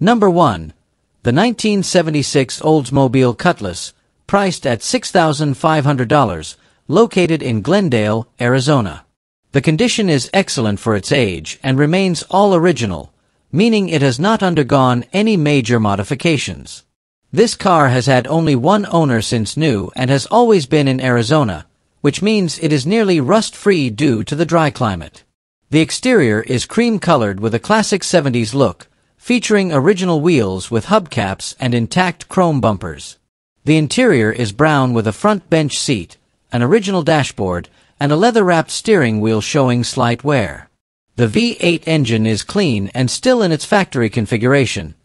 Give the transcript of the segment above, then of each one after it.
Number 1. The 1976 Oldsmobile Cutlass, priced at $6,500, located in Glendale, Arizona. The condition is excellent for its age and remains all original, meaning it has not undergone any major modifications. This car has had only one owner since new and has always been in Arizona, which means it is nearly rust-free due to the dry climate. The exterior is cream-colored with a classic 70s look, featuring original wheels with hubcaps and intact chrome bumpers. The interior is brown with a front bench seat, an original dashboard, and a leather-wrapped steering wheel showing slight wear. The V8 engine is clean and still in its factory configuration.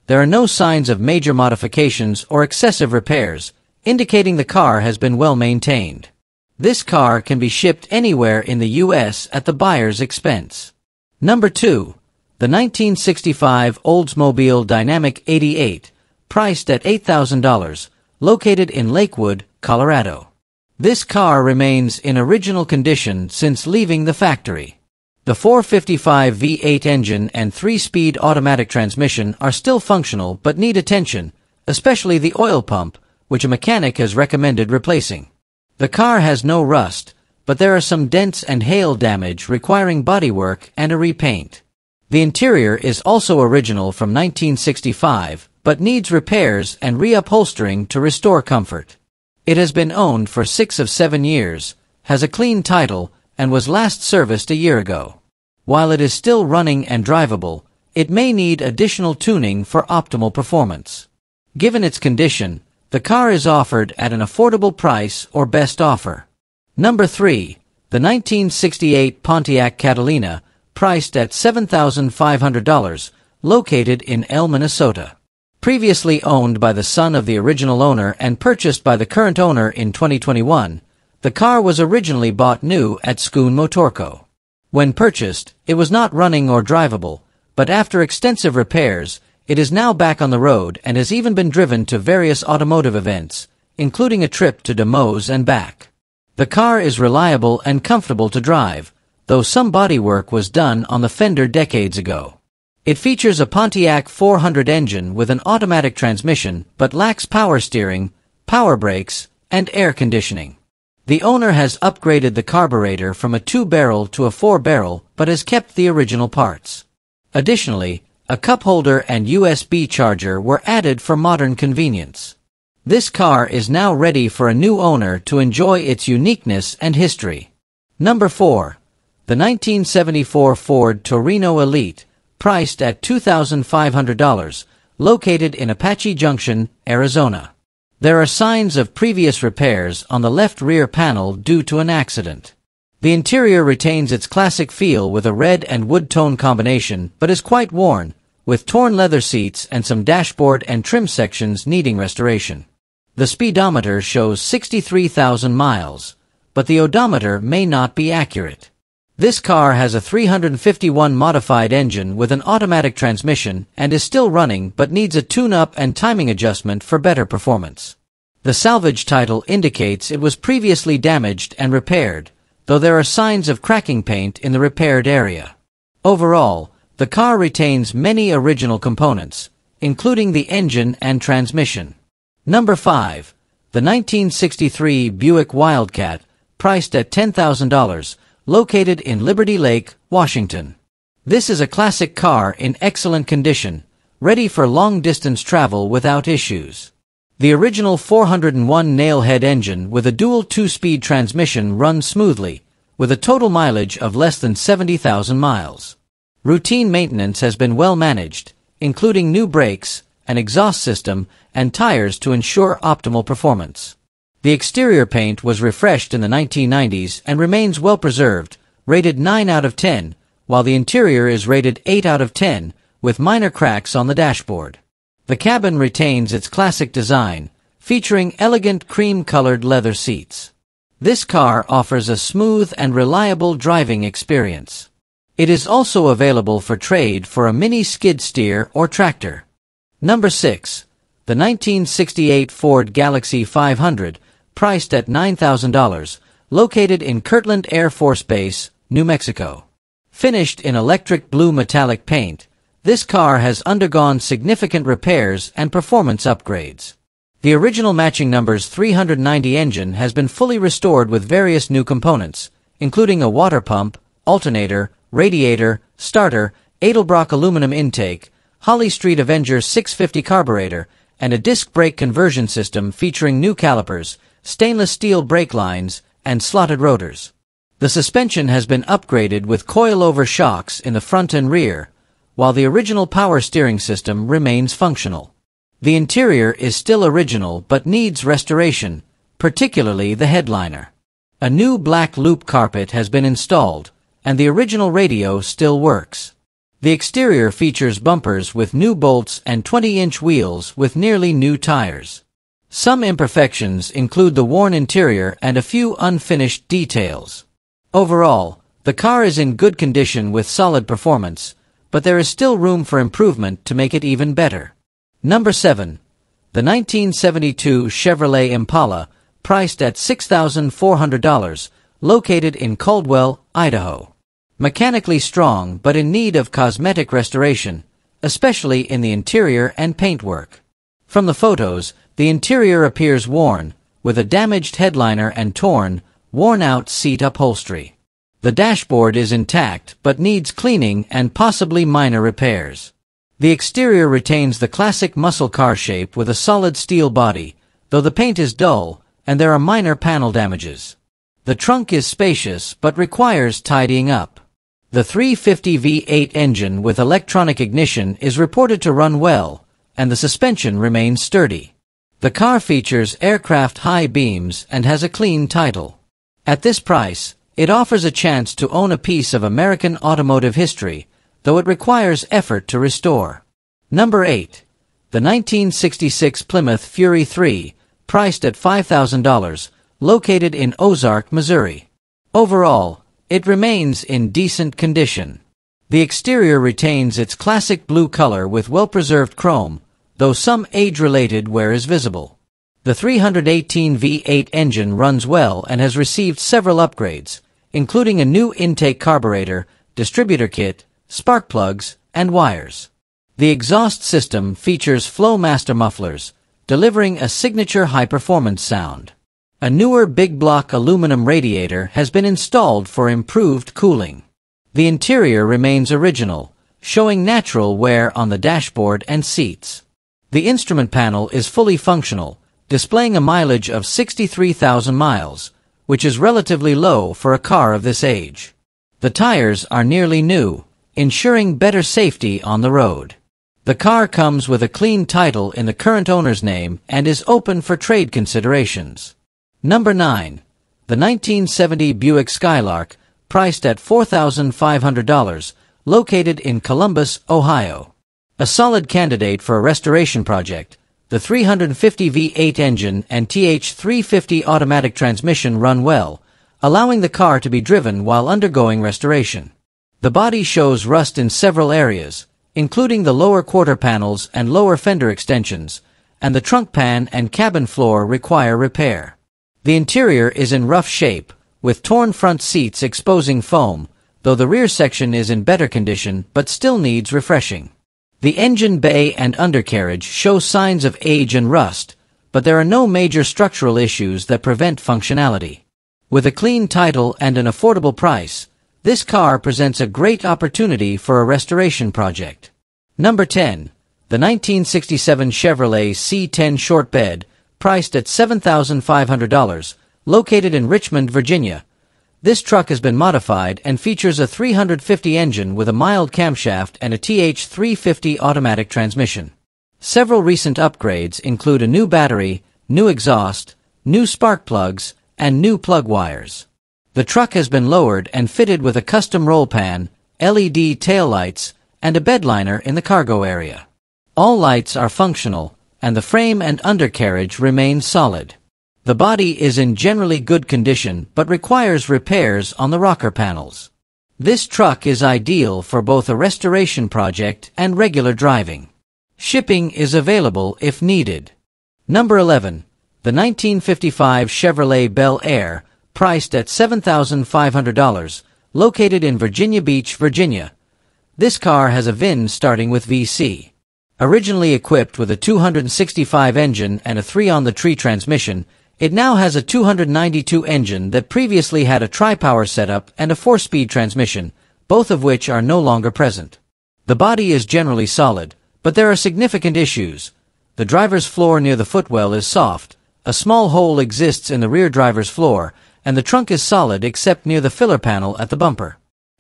There are no signs of major modifications or excessive repairs, indicating the car has been well maintained. This car can be shipped anywhere in the U.S. at the buyer's expense. Number 2. The 1965 Oldsmobile Dynamic 88, priced at $8,000, located in Lakewood, Colorado. This car remains in original condition since leaving the factory. The 455 V8 engine and 3-speed automatic transmission are still functional but need attention, especially the oil pump, which a mechanic has recommended replacing. The car has no rust, but there are some dents and hail damage requiring bodywork and a repaint. The interior is also original from 1965, but needs repairs and reupholstering to restore comfort. It has been owned for 6 of 7 years, has a clean title, and was last serviced a year ago. While it is still running and drivable, it may need additional tuning for optimal performance. Given its condition, the car is offered at an affordable price or best offer. Number 3. The 1968 Pontiac Catalina, priced at $7,500, located in El, Minnesota. Previously owned by the son of the original owner and purchased by the current owner in 2021, the car was originally bought new at Schoon Motorco. When purchased, it was not running or drivable, but after extensive repairs, it is now back on the road and has even been driven to various automotive events, including a trip to Des Moines and back. The car is reliable and comfortable to drive, though some bodywork was done on the fender decades ago. It features a Pontiac 400 engine with an automatic transmission but lacks power steering, power brakes, and air conditioning. The owner has upgraded the carburetor from a 2-barrel to a 4-barrel but has kept the original parts. Additionally, a cup holder and USB charger were added for modern convenience. This car is now ready for a new owner to enjoy its uniqueness and history. Number 4. The 1974 Ford Torino Elite, priced at $2,500, located in Apache Junction, Arizona. There are signs of previous repairs on the left rear panel due to an accident. The interior retains its classic feel with a red and wood tone combination, but is quite worn, with torn leather seats and some dashboard and trim sections needing restoration. The speedometer shows 63,000 miles, but the odometer may not be accurate. This car has a 351 modified engine with an automatic transmission and is still running but needs a tune-up and timing adjustment for better performance. The salvage title indicates it was previously damaged and repaired, though there are signs of cracking paint in the repaired area. Overall, the car retains many original components, including the engine and transmission. Number 5. The 1963 Buick Wildcat, priced at $10,000, located in Liberty Lake, Washington. This is a classic car in excellent condition, ready for long-distance travel without issues. The original 401 nail-head engine with a dual 2-speed transmission runs smoothly, with a total mileage of less than 70,000 miles. Routine maintenance has been well managed, including new brakes, an exhaust system, and tires to ensure optimal performance. The exterior paint was refreshed in the 1990s and remains well preserved, rated 9 out of 10, while the interior is rated 8 out of 10, with minor cracks on the dashboard. The cabin retains its classic design, featuring elegant cream-colored leather seats. This car offers a smooth and reliable driving experience. It is also available for trade for a mini skid steer or tractor. Number 6. The 1968 Ford Galaxy 500, priced at $9,000, located in Kirtland Air Force Base, New Mexico. Finished in electric blue metallic paint, This car has undergone significant repairs and performance upgrades. The original matching numbers 390 engine has been fully restored with various new components, including a water pump, alternator, radiator, starter, Edelbrock aluminum intake, Holly Street Avenger 650 carburetor, and a disc brake conversion system featuring new calipers, stainless steel brake lines, and slotted rotors. The suspension has been upgraded with coilover shocks in the front and rear, while the original power steering system remains functional. The interior is still original but needs restoration, particularly the headliner. A new black loop carpet has been installed, and the original radio still works. The exterior features bumpers with new bolts and 20-inch wheels with nearly new tires. Some imperfections include the worn interior and a few unfinished details. Overall, the car is in good condition with solid performance, but there is still room for improvement to make it even better. Number 7. The 1972 Chevrolet Impala, priced at $6,400, located in Caldwell, Idaho. Mechanically strong but in need of cosmetic restoration, especially in the interior and paintwork. From the photos, the interior appears worn, with a damaged headliner and torn, worn-out seat upholstery. The dashboard is intact but needs cleaning and possibly minor repairs. The exterior retains the classic muscle car shape with a solid steel body, though the paint is dull, and there are minor panel damages. The trunk is spacious but requires tidying up. The 350 V8 engine with electronic ignition is reported to run well, and the suspension remains sturdy. The car features aircraft high beams and has a clean title. At this price, it offers a chance to own a piece of American automotive history, though it requires effort to restore. Number 8. The 1966 Plymouth Fury 3, priced at $5,000, located in Ozark, Missouri. Overall, it remains in decent condition. The exterior retains its classic blue color with well-preserved chrome, though some age-related wear is visible. The 318 V8 engine runs well and has received several upgrades, including a new intake carburetor, distributor kit, spark plugs, and wires. The exhaust system features Flowmaster mufflers, delivering a signature high-performance sound. A newer big block aluminum radiator has been installed for improved cooling. The interior remains original, showing natural wear on the dashboard and seats. The instrument panel is fully functional, displaying a mileage of 63,000 miles, which is relatively low for a car of this age. The tires are nearly new, ensuring better safety on the road. The car comes with a clean title in the current owner's name and is open for trade considerations. Number 9. The 1970 Buick Skylark, priced at $4,500, located in Columbus, Ohio. A solid candidate for a restoration project, the 350 V8 engine and TH350 automatic transmission run well, allowing the car to be driven while undergoing restoration. The body shows rust in several areas, including the lower quarter panels and lower fender extensions, and the trunk pan and cabin floor require repair. The interior is in rough shape, with torn front seats exposing foam, though the rear section is in better condition but still needs refreshing. The engine bay and undercarriage show signs of age and rust, but there are no major structural issues that prevent functionality. With a clean title and an affordable price, this car presents a great opportunity for a restoration project. Number 10. The 1967 Chevrolet C10 Short Bed, priced at $7,500, located in Richmond, Virginia. This truck has been modified and features a 350 engine with a mild camshaft and a TH350 automatic transmission. Several recent upgrades include a new battery, new exhaust, new spark plugs, and new plug wires. The truck has been lowered and fitted with a custom roll pan, LED taillights, and a bedliner in the cargo area. All lights are functional, and the frame and undercarriage remain solid. The body is in generally good condition but requires repairs on the rocker panels. This truck is ideal for both a restoration project and regular driving. Shipping is available if needed. Number 11. The 1955 Chevrolet Bel Air, priced at $7,500, located in Virginia Beach, Virginia. This car has a VIN starting with VC. Originally equipped with a 265 engine and a 3-on-the-tree transmission, it now has a 292 engine that previously had a tri-power setup and a 4-speed transmission, both of which are no longer present. The body is generally solid, but there are significant issues. The driver's floor near the footwell is soft, a small hole exists in the rear driver's floor, and the trunk is solid except near the filler panel at the bumper.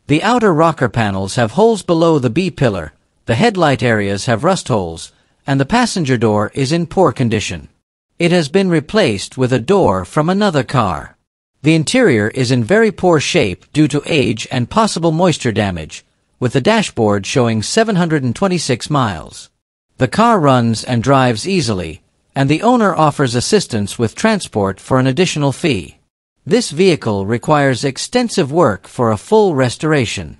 The outer rocker panels have holes below the B-pillar, the headlight areas have rust holes, and the passenger door is in poor condition. It has been replaced with a door from another car. The interior is in very poor shape due to age and possible moisture damage, with the dashboard showing 726 miles. The car runs and drives easily, and the owner offers assistance with transport for an additional fee. This vehicle requires extensive work for a full restoration.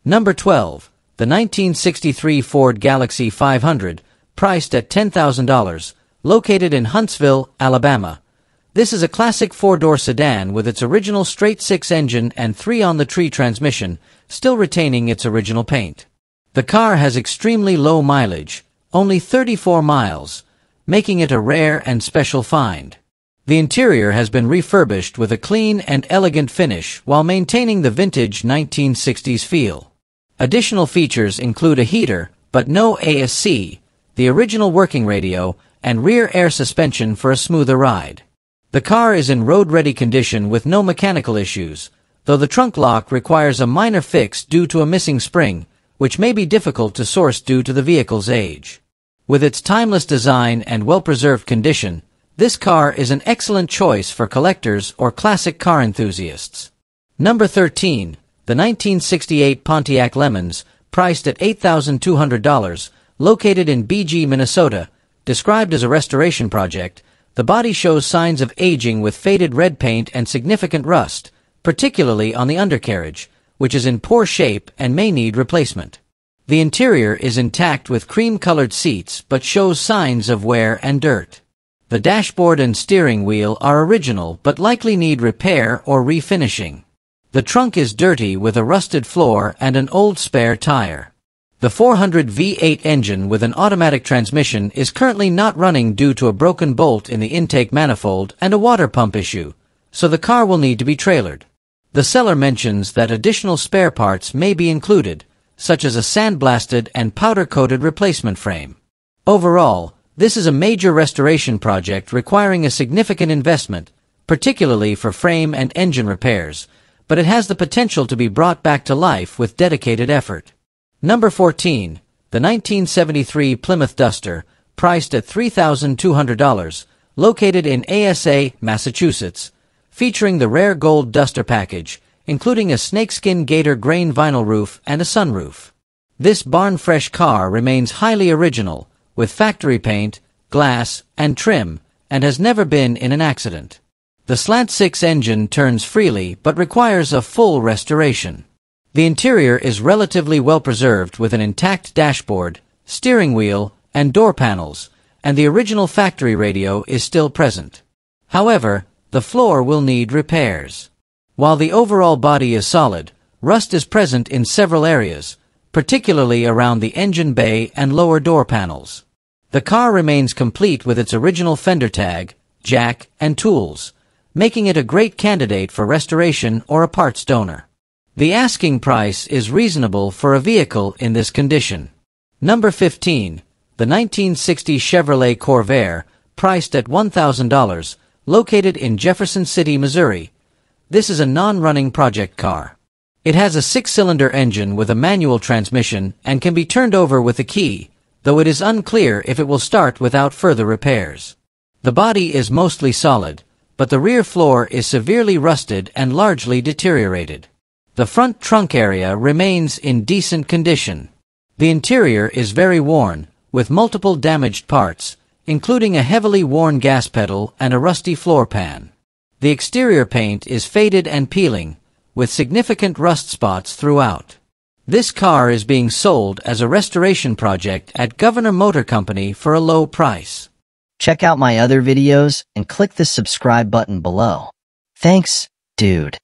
Number 12. The 1963 Ford Galaxy 500, priced at $10,000, located in Huntsville, Alabama. This is a classic 4-door sedan with its original straight-six engine and 3-on-the-tree transmission, still retaining its original paint. The car has extremely low mileage, only 34 miles, making it a rare and special find. The interior has been refurbished with a clean and elegant finish while maintaining the vintage 1960s feel. Additional features include a heater, but no ASC, the original working radio, and rear air suspension for a smoother ride. The car is in road-ready condition with no mechanical issues, though the trunk lock requires a minor fix due to a missing spring, which may be difficult to source due to the vehicle's age. With its timeless design and well-preserved condition, this car is an excellent choice for collectors or classic car enthusiasts. Number 13. The 1968 Pontiac Lemons, priced at $8,200, located in BG, Minnesota. Described as a restoration project, the body shows signs of aging with faded red paint and significant rust, particularly on the undercarriage, which is in poor shape and may need replacement. The interior is intact with cream-colored seats but shows signs of wear and dirt. The dashboard and steering wheel are original but likely need repair or refinishing. The trunk is dirty with a rusted floor and an old spare tire. The 400 V8 engine with an automatic transmission is currently not running due to a broken bolt in the intake manifold and a water pump issue, so the car will need to be trailered. The seller mentions that additional spare parts may be included, such as a sandblasted and powder-coated replacement frame. Overall, this is a major restoration project requiring a significant investment, particularly for frame and engine repairs, but it has the potential to be brought back to life with dedicated effort. Number 14. The 1973 Plymouth Duster, priced at $3,200, located in ASA, Massachusetts, featuring the rare gold Duster package, including a snakeskin gator grain vinyl roof and a sunroof. This barn-fresh car remains highly original, with factory paint, glass, and trim, and has never been in an accident. The slant-six engine turns freely but requires a full restoration. The interior is relatively well preserved with an intact dashboard, steering wheel, and door panels, and the original factory radio is still present. However, the floor will need repairs. While the overall body is solid, rust is present in several areas, particularly around the engine bay and lower door panels. The car remains complete with its original fender tag, jack, and tools, making it a great candidate for restoration or a parts donor. The asking price is reasonable for a vehicle in this condition. Number 15. The 1960 Chevrolet Corvair, priced at $1,000, located in Jefferson City, Missouri. This is a non-running project car. It has a 6-cylinder engine with a manual transmission and can be turned over with a key, though it is unclear if it will start without further repairs. The body is mostly solid, but the rear floor is severely rusted and largely deteriorated. The front trunk area remains in decent condition. The interior is very worn, with multiple damaged parts, including a heavily worn gas pedal and a rusty floor pan. The exterior paint is faded and peeling, with significant rust spots throughout. This car is being sold as a restoration project at Governor Motor Company for a low price. Check out my other videos and click the subscribe button below. Thanks, dude.